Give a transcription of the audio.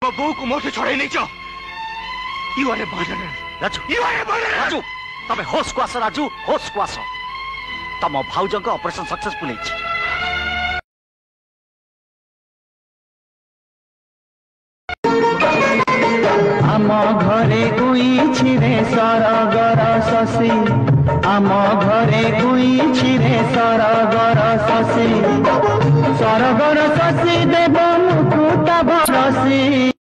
मो बो को मोठे छड़े नहीं चो। You are a murderer Raju. You are a murderer Raju तबे होश को आस राजू होश को आस। तम भाउजों को ऑपरेशन सक्सेसफुल है। आम घरे गुई रे सरगर शशी आम घरे गुई रे सरगर शशी सरगर शशी देव मुकुट बरसी।